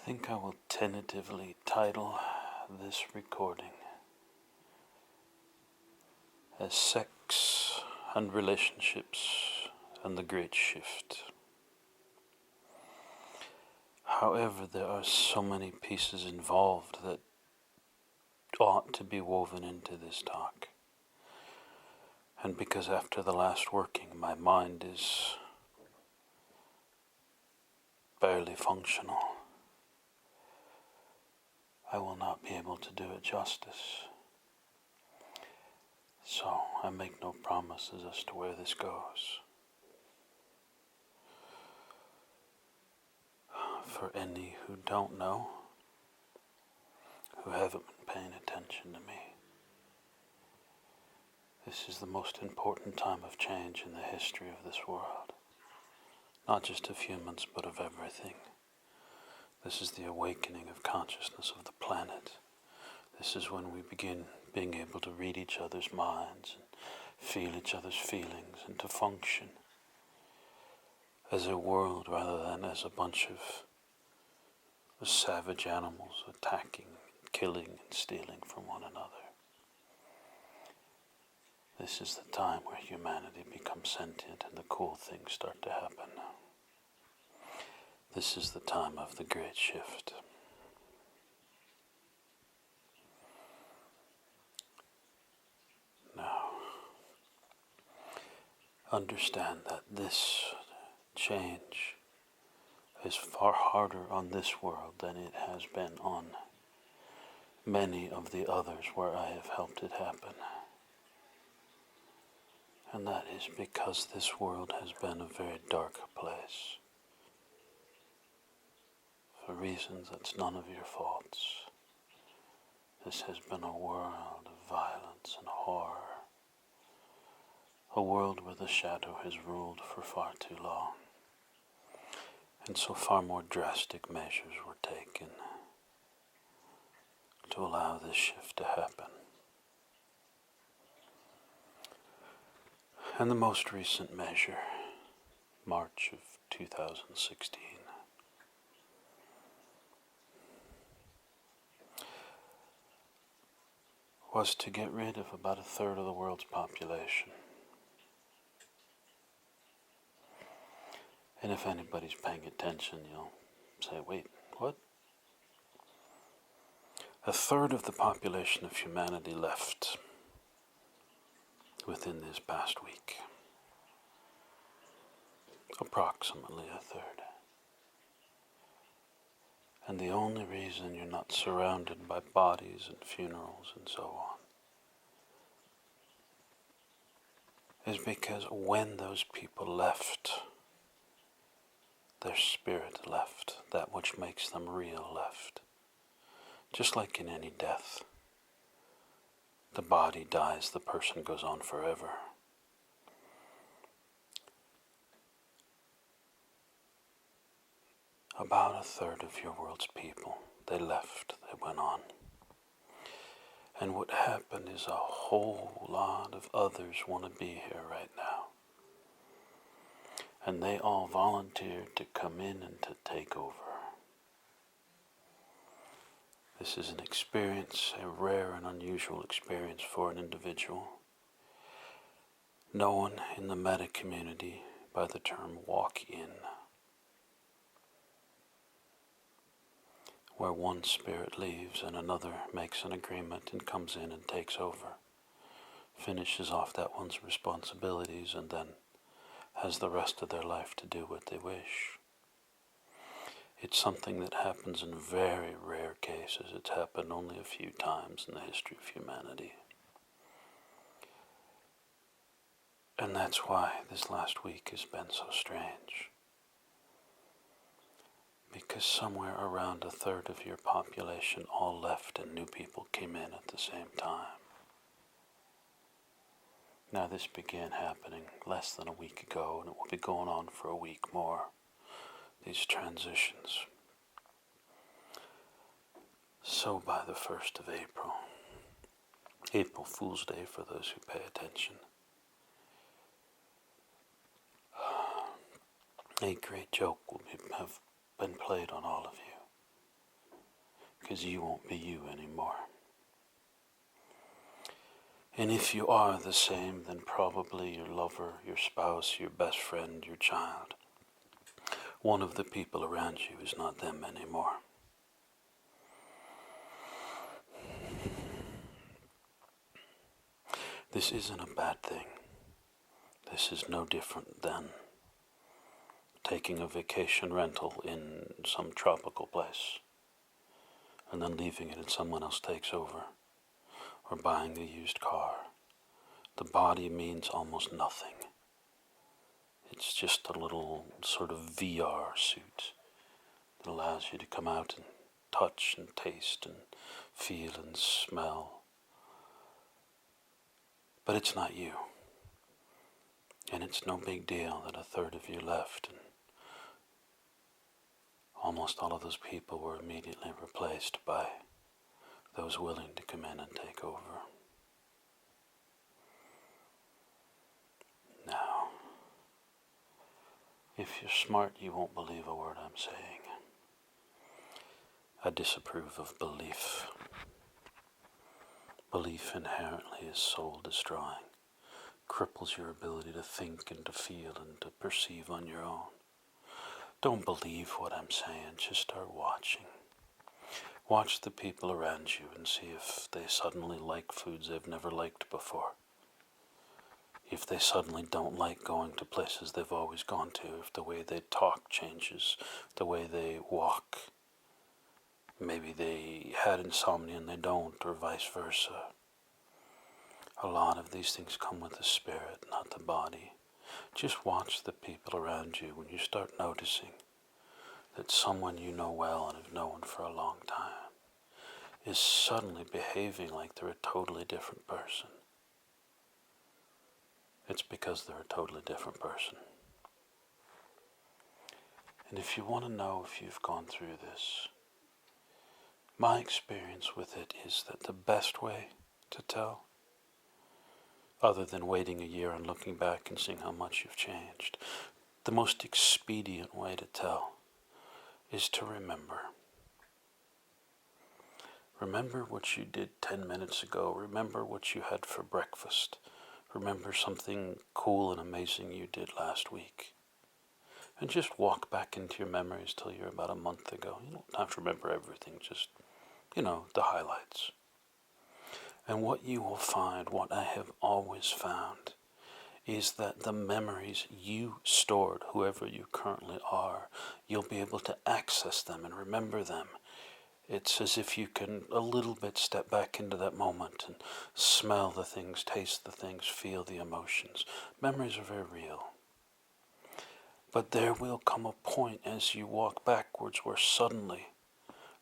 think I will tentatively title this recording as Sex and Relationships and the Great Shift. However, there are so many pieces involved that ought to be woven into this talk. And because after the last working, my mind is barely functional, I will not be able to do it justice. So I make no promises as to where this goes. For any who don't know, who haven't been paying attention to me, this is the most important time of change in the history of this world. Not just of humans, but of everything. This is the awakening of consciousness of the planet. This is when we begin being able to read each other's minds and feel each other's feelings and to function as a world rather than as a bunch of savage animals attacking, killing, and stealing from one another. This is the time where humanity becomes sentient and the cool things start to happen. This is the time of the Great Shift. Now, understand that this change is far harder on this world than it has been on many of the others where I have helped it happen. And that is because this world has been a very dark place. For reasons that's none of your faults. This has been a world of violence and horror. A world where the shadow has ruled for far too long. And so far more drastic measures were taken to allow this shift to happen. And the most recent measure, March of 2016, was to get rid of about a third of the world's population. And if anybody's paying attention, you'll say, wait, what? A third of the population of humanity left within this past week. Approximately a third. And the only reason you're not surrounded by bodies and funerals and so on is because when those people left, their spirit left, that which makes them real left. Just like in any death, the body dies, the person goes on forever. About a third of your world's people, they left, they went on. And what happened is a whole lot of others want to be here right now. And they all volunteered to come in and to take over. This is an experience, a rare and unusual experience for an individual, known in the meta community by the term walk-in, where one spirit leaves and another makes an agreement and comes in and takes over, finishes off that one's responsibilities, and then has the rest of their life to do what they wish. It's something that happens in very rare cases. It's happened only a few times in the history of humanity. And that's why this last week has been so strange. Because somewhere around a third of your population all left and new people came in at the same time. Now this began happening less than a week ago, and it will be going on for a week more, these transitions. So by the 1st of April, April Fool's Day for those who pay attention, a great joke will have been played on all of you. because you won't be you anymore. And if you are the same, then probably your lover, your spouse, your best friend, your child, one of the people around you is not them anymore. This isn't a bad thing. This is no different than taking a vacation rental in some tropical place and then leaving it and someone else takes over, or buying a used car. The body means almost nothing. It's just a little sort of VR suit that allows you to come out and touch and taste and feel and smell. But it's not you. And it's no big deal that a third of you left, and almost all of those people were immediately replaced by those willing to come in and take over. Now, if you're smart, you won't believe a word I'm saying. I disapprove of belief. Belief inherently is soul-destroying, cripples your ability to think and to feel and to perceive on your own. Don't believe what I'm saying, just start watching. Watch the people around you and see if they suddenly like foods they've never liked before. If they suddenly don't like going to places they've always gone to, if the way they talk changes, the way they walk. Maybe they had insomnia and they don't, or vice versa. A lot of these things come with the spirit, not the body. Just watch the people around you when you start noticing that someone you know well and have known for a long time is suddenly behaving like they're a totally different person. It's because they're a totally different person. And if you want to know if you've gone through this, my experience with it is that the best way to tell, other than waiting a year and looking back and seeing how much you've changed, the most expedient way to tell is to remember. Remember what you did 10 minutes ago. Remember what you had for breakfast. Remember something cool and amazing you did last week. And just walk back into your memories till you're about a month ago. You don't have to remember everything, just, the highlights. And what you will find, what I have always found, is that the memories you stored, whoever you currently are, you'll be able to access them and remember them. It's as if you can a little bit step back into that moment and smell the things, taste the things, feel the emotions. Memories are very real. But there will come a point as you walk backwards where suddenly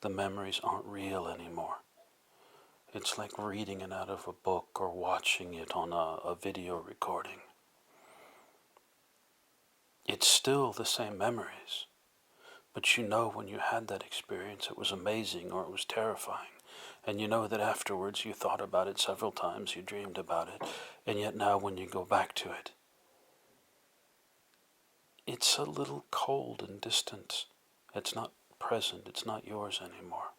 the memories aren't real anymore. It's like reading it out of a book or watching it on a video recording. It's still the same memories, but you know when you had that experience it was amazing or it was terrifying. And you know that afterwards you thought about it several times, you dreamed about it, and yet now when you go back to it, it's a little cold and distant. It's not present, it's not yours anymore.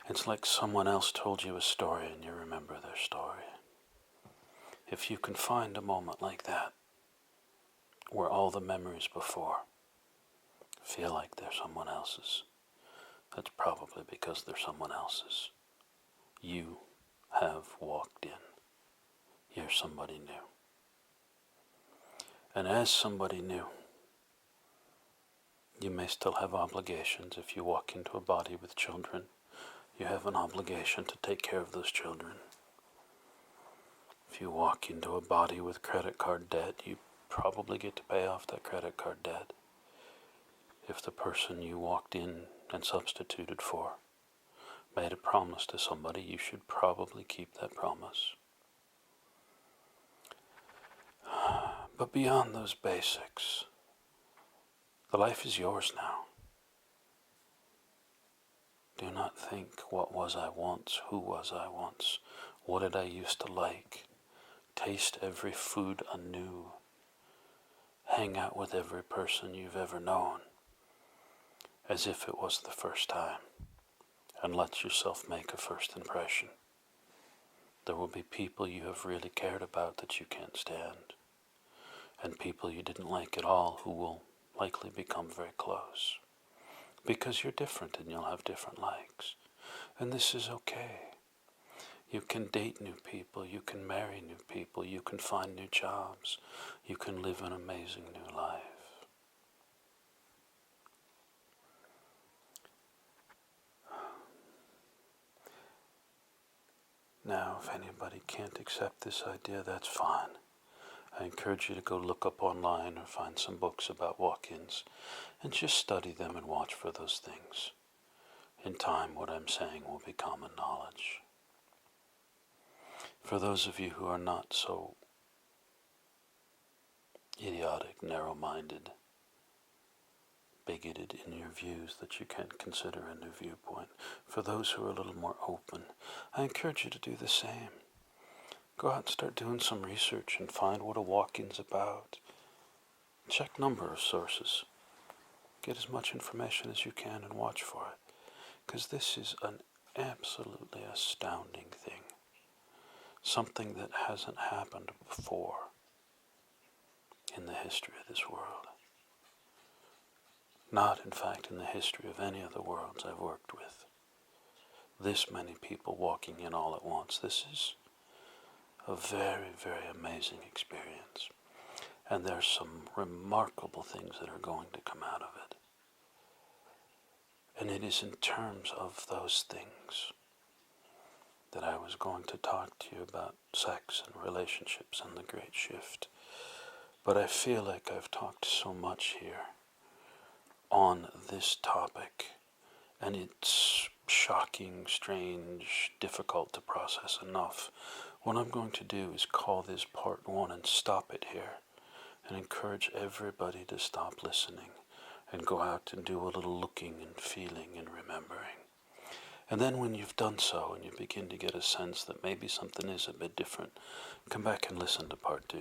It's like someone else told you a story and you remember their story. If you can find a moment like that, where all the memories before feel like they're someone else's, that's probably because they're someone else's. You have walked in. You're somebody new. And as somebody new, you may still have obligations. If you walk into a body with children, you have an obligation to take care of those children. If you walk into a body with credit card debt, you probably get to pay off that credit card debt. If the person you walked in and substituted for made a promise to somebody, you should probably keep that promise. But beyond those basics, the life is yours now. Do not think, what was I once? Who was I once? What did I used to like? Taste every food anew. Hang out with every person you've ever known. as if it was the first time, and let yourself make a first impression. There will be people you have really cared about that you can't stand, and people you didn't like at all who will likely become very close. Because you're different and you'll have different likes. And this is okay. You can date new people, you can marry new people, you can find new jobs, you can live an amazing new life. Now, if anybody can't accept this idea, that's fine. I encourage you to go look up online or find some books about walk-ins and just study them and watch for those things. In time, what I'm saying will be common knowledge. For those of you who are not so idiotic, narrow-minded, bigoted in your views that you can't consider a new viewpoint, for those who are a little more open, I encourage you to do the same. Go out and start doing some research and find what a walk-in's about. Check number of sources. Get as much information as you can and watch for it. Because this is an absolutely astounding thing. Something that hasn't happened before in the history of this world. Not, in fact, in the history of any of the worlds I've worked with. This many people walking in all at once. This is a very, very amazing experience. And there's some remarkable things that are going to come out of it. And it is in terms of those things that I was going to talk to you about sex and relationships and the great shift. But I feel like I've talked so much here on this topic, and it's shocking, strange, difficult to process enough. What I'm going to do is call this part 1 and stop it here, and encourage everybody to stop listening and go out and do a little looking and feeling and remembering. And then when you've done so and you begin to get a sense that maybe something is a bit different, come back and listen to part 2.